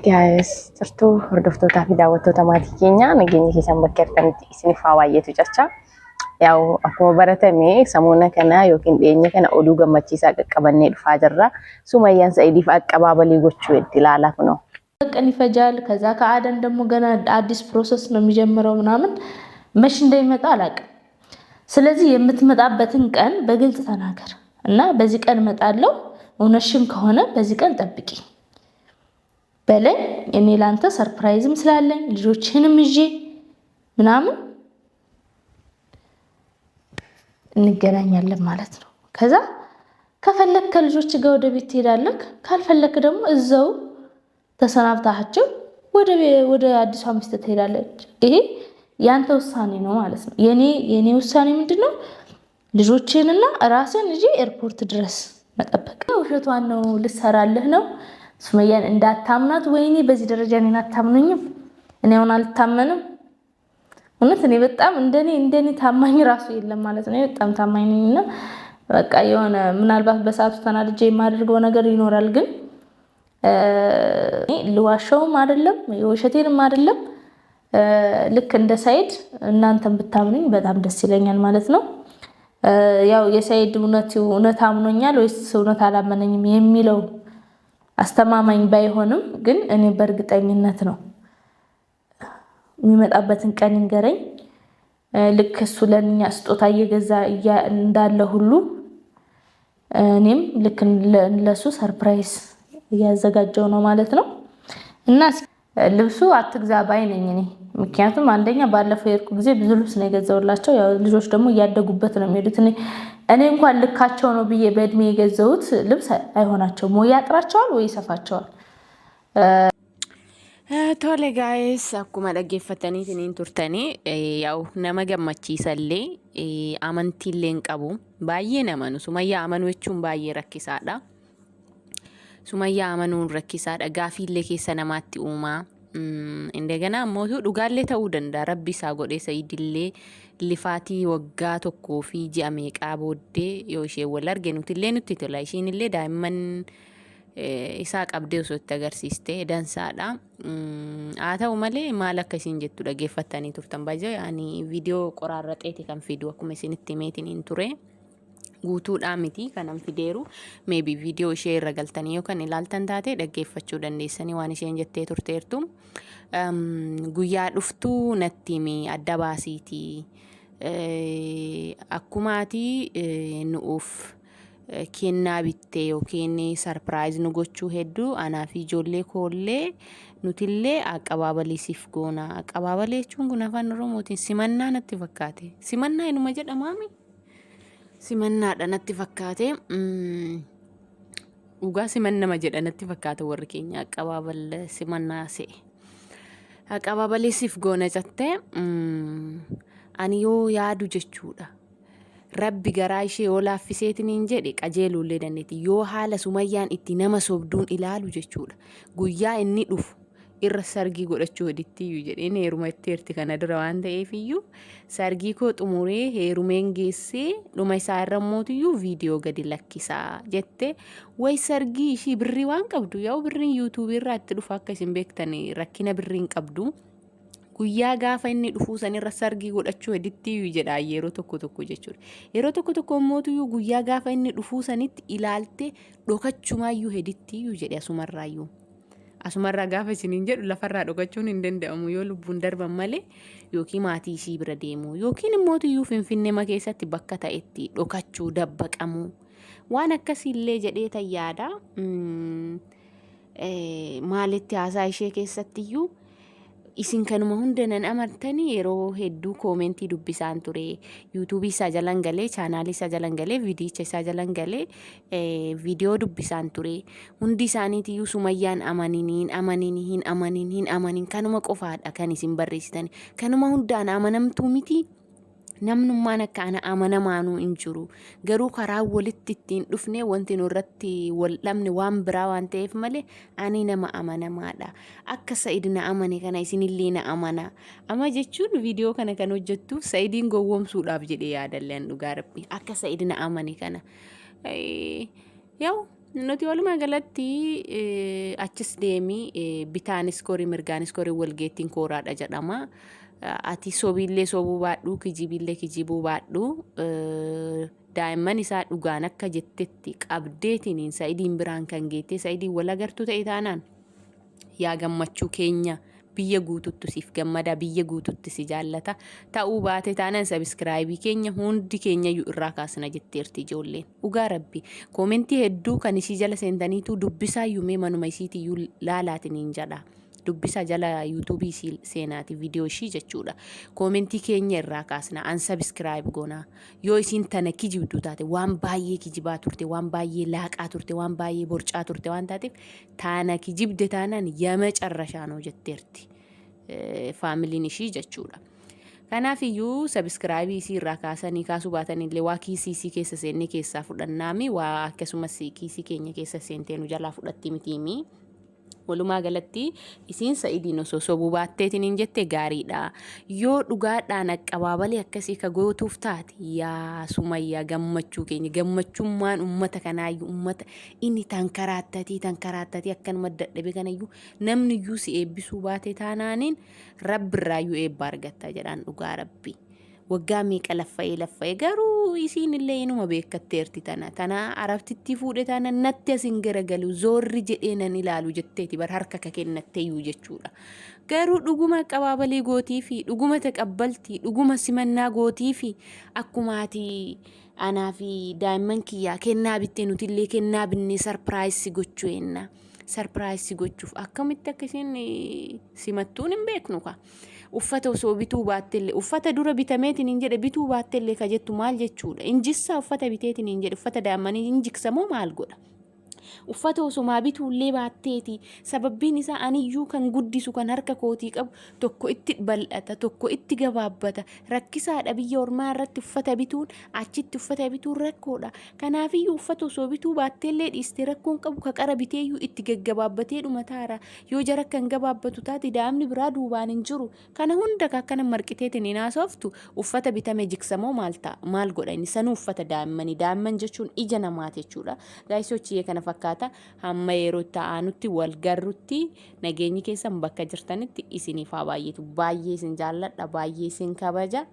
Guys, jirtuu hordoftoota fi daawwattoota maatii keenya nageenya keessan bakka jirtanitti isiniif haa baay'eetu jecha. Yaa'u akkuma baratame samuuna kana yookiin dhiyeenya kana oduu gammachiisaa qaqqabannee dhufaa jirra. Sumayyaan Sa'idiif አቀባበል gochuu itti ilaalaa kunoo. ቀን ይፈጃል ከዛ ከአደን ደግሞ ገና አዲስ ፕሮሰስ ነው የሚጀምረው ምናምን መች እንደሚመጣ አላውቅም። ስለዚህ የምትመጣበትን ቀን በግልጽ ተናገር እና በዚህ ቀን እመጣለሁ እውነትሽም ከሆነ በዚህ ቀን ጠብቂ በለኝ። እኔ ላንተ ሰርፕራይዝም ስላለኝ ልጆችህንም ይዤ ምናምን እንገናኛለን ማለት ነው። ከዛ ከፈለክ ከልጆች ጋር ወደ ቤት ትሄዳለህ፣ ካልፈለክ ደግሞ እዛው ተሰናብታቸው ወደ አዲሷ ሚስት ትሄዳለች። ይሄ ያንተ ውሳኔ ነው ማለት ነው። የኔ ውሳኔ ምንድነው? ልጆችህንና ራስን ይዤ ኤርፖርት ድረስ መጠበቅ። ውሸቷን ነው ልሰራልህ ነው። ሱመያን እንዳታምናት። ወይኔ በዚህ ደረጃ እኔን አታምኑኝም? እኔ አሁን አልታመንም። እውነት እኔ በጣም እንደኔ ታማኝ ራሱ የለም ማለት ነው። በጣም ታማኝ ነኝና በቃ የሆነ ምናልባት በሰዓቱ ተናድጄ የማደርገው ነገር ይኖራል፣ ግን ልዋሸውም አይደለም የውሸቴንም አይደለም። ልክ እንደ ሰይድ እናንተም ብታምኑኝ በጣም ደስ ይለኛል ማለት ነው። ያው የሰይድ እውነት አምኖኛል ወይስ እውነት አላመነኝም የሚለው አስተማማኝ ባይሆንም ግን እኔ በእርግጠኝነት ነው የሚመጣበትን ቀን እንገረኝ። ልክ እሱ ለኛ ስጦታ እየገዛ እንዳለ ሁሉ እኔም ልክ ለሱ ሰርፕራይዝ እያዘጋጀው ነው ማለት ነው። እና ልብሱ አትግዛ ባይ ነኝ እኔ። ምክንያቱም አንደኛ ባለፈው የርኩ ጊዜ ብዙ ልብስ ነው የገዛውላቸው። ያው ልጆች ደግሞ እያደጉበት ነው የሚሄዱት። እኔ እንኳን ልካቸው ነው ብዬ በእድሜ የገዛሁት ልብስ አይሆናቸውም። ወይ ያጥራቸዋል ወይ ይሰፋቸዋል። Tole guys, akkuma dhaggeeffataniitiin turtanii yaa'u nama gammachiisallee amantiillee hin qabu. Baay'ee namanu. Sumayyaa amanuu jechuun baay'ee rakkisaadha. Sumayyaa amanuun rakkisaadha. Gaafiillee keessa namaatti uumaa. Indegana ammoo dhugaallee ta'uu danda'a. Rabbi isaa godhee Sa'iidillee lifaatii waggaa tokkoo fi ji'a meeqaa booddee yoo ishee wal arge nutillee nutti tola. Ishiinillee daa'imman isaa qabdee osoo itti agarsiiste dansaadha. Haa ta'u malee maal akka isin jettu dhaggeeffattanii turtan baay'ee ani viidiyoo qoraarraxeeti kan fidu akkuma isinitti himeetiin hin ture. Guutuudhaan miti kanan fideeru. Maybe viidiyoo ishee irra galtanii yookaan ilaaltan taate dhaggeeffachuu dandeessanii waan isheen jettee turteertu. Guyyaa dhuftuu natti himi adda baasiitii. Akkumaati nu'uuf kennaa bittee yookiin sarpiraayiz nu gochuu hedduu anaa fi ijoollee koollee nutillee aqabaabalii siif goona. Aqabaabalee jechuun kun afaan Oromootiin simannaa natti fakkaate. Simannaa inuma jedhamaami. Simannaadha natti fakkaate. Dhugaa simannama jedha natti fakkaate warri keenya aqabaabal simannaa se'e. Aqabaabalee siif goona jettee ani yoo yaadu jechuudha. Rabbi garaa ishee yoo laaffiseetiin hin jedhe qajeelullee dandeetti. Yoo haala Sumayyaan itti nama sobduun ilaalu jechuudha. Guyyaa inni dhufu irra sargii godhachuu hedittiyyuu jedheen heeruma itteerti kana dura waan ta'eefiyyuu sargii koo xumuree heerumeen geessee dhuma isaa irra mootiyyuu viidiyoo gadi lakkisaa jette. Way sargii ishii birrii waan qabdu yaa'u birriin yuutuubii irraa itti dhufa akka isin beektan rakkina birriin qabdu. Guyyaa gaafa inni dhufuu sanirra sargii godhachuu hedittiyyuu jedha yeroo tokko jechuudha. Yeroo tokko mootiyyuu guyyaa gaafa inni dhufuu sanitti ilaalte dhokachumayyuu hedittiyyuu jedhe asumarraayyuu. Asumarraa gaafa isiniin jedhu lafarraa dhokachuun hin danda'amu yoo lubbuun darban malee yookiin maatii ishii bira deemu yookiin mootiyyuu Finfinnee keessatti bakka ta'etti dhokachuu dabbaqamu waan akkasiillee jedhee tayyaadha. Maalitti haasaa ishee keessattiyyuu isin kanuma hundanan amartanii yeroo hedduu koomentii dubbisaan ture. Yuutuubii isaa jalan galee chaanaalii isaa jalan galee viidiyicha isaa jalan galee viidiyoo dubbisaan ture. Hundi isaaniitiyyuu Sumayyaan amanin kanuma qofaadha kan isin barreessitan. Kanuma hundaan amanamtuu miti. Namnummaan akka ana amanamaanuu hin jiru. Garuu karaa walitti ittiin dhufne wanti nurratti wal dhabne waan biraa waan ta'eef malee ani nama amanamaadha. Akka Sa'iid na amane kana isinillee na amana. Ama jechuun viidiyoo kana kan hojjettu Sa'iidiin gowwoomsuudhaaf jedhee yaadallee dhugaa rabbi. Akka Sa'iid na amane kana. Yaa'u nuti walumaa galatti achis deemii bitaanis korii mirgaanis korii walgeettiin kooraadha jedhama. Ati sobiillee sobuu baadhuu kijibillee kijibuu baadhuu daa'imman isaa dhugaan akka jettetti qabdeetiniin Sa'idiin biraan kan geettee Sa'idiin wal agartuu ta'e taanaan yaa gammachuu keenya biyya guututti siif gammada biyya guututti si jaallata ta'uu baate taanaan sabiskiraayibii keenya hundi keenya irraa kaasna jetteerti ijoolleen dhugaa rabbi koomentii hedduu kan isii jala seentaniitu dubbisaa yuumee manuma isiitiyyuu laalaatiniin jedha dubbisa jala yuutuubii seenaati viidiyoo ishii jechuudha koomentii keenya irraa kaasna an sabiskiraayib goonaa yoo isiin tana kijibdu taate waan baay'ee kijibaa turte waan baay'ee laaqaa turte waan baay'ee borcaa turte waan taateef taana kijibde taanaan yama carrashaanoo jetteerti faamiliin ishii jechuudha. Kanaaf iyyuu sabiskiraayibii isii irraa kaasanii kaasuu baatanillee waa kiisii isii keessa seennee keessaa fudhannaami waa akkasumas kiisii keenya keessa seentee nu jalaa fudhatti mitiimi. Walumaa galatti isiin Sa'idiin osoo sobuu baatteetiin jette gaariidha. Yoo dhugaadhaan aqabaabalee akkasii ka gootuuf taate yaa Sumayyaa gammachuu keenya gammachummaan uummata kanaayyuu uummata inni tankaraattatee akkanuma dadhabe kanayyuu namni iyyuu si eebbisuu baate taanaaniin rabbirraayyuu eebba argatta jedhaan dhugaa rabbi. Waggaa meeqa laffa'ee garuu isiin illee inuma beekatteerti tana arabtitti fuudhe tana natti asin garagalu zoorri jedhee nan ilaalu jetteeti bar harka ka kennatteeyyuu jechuudha. Garuu dhuguma qabaabalee gootii fi dhuguma taqabbaltii dhuguma simannaa gootii fi akkumaati anaa fi daa'imman kiyyaa kennaa bittee nutillee kennaa binnee sarpiraayisii gochuu enna. Sarpiraayisii gochuuf akkamitti akkasiin simattuun hin beeknu ka. Uffata osoo bituu baattellee uffata dura bitameetiin hin jedhe bituu baattellee ka jettu maal jechuudha. Injissaa uffata biteetiin hin jedhe uffata daa'immanii injiksamoo maal godha. Uffata osumaa bituullee baatteeti sababbiin isaa aniyyuu kan guddisu kan harka kootii qabu tokko itti bal'ata tokko itti gabaabbata rakkisaadha biyya ormaa irratti uffata bituun achitti uffata bituun rakkoodha. Kanaafiyyuu uffata osoo bituu baatteellee dhiiste rakkoon qabu ka qara biteeyyuu itti gaggabaabbatee dhuma taara yoo jara kan gabaabbatu taate daa'imni biraa duubaan hin jiru kana hunda akkana marqiteetiin hin haasoftu uffata bitame jiksamoo maal godha inni sanuu uffata daa'imman jechuun ija namaati jechuudha. Gaayisoochii kana fakkaata hamma yeroo ta'anutti wal garrutti nageenyi keessan bakka jirtanitti isiniif haa baay'eetu baay'ee isin jaalladha baay'ee isin kabaja.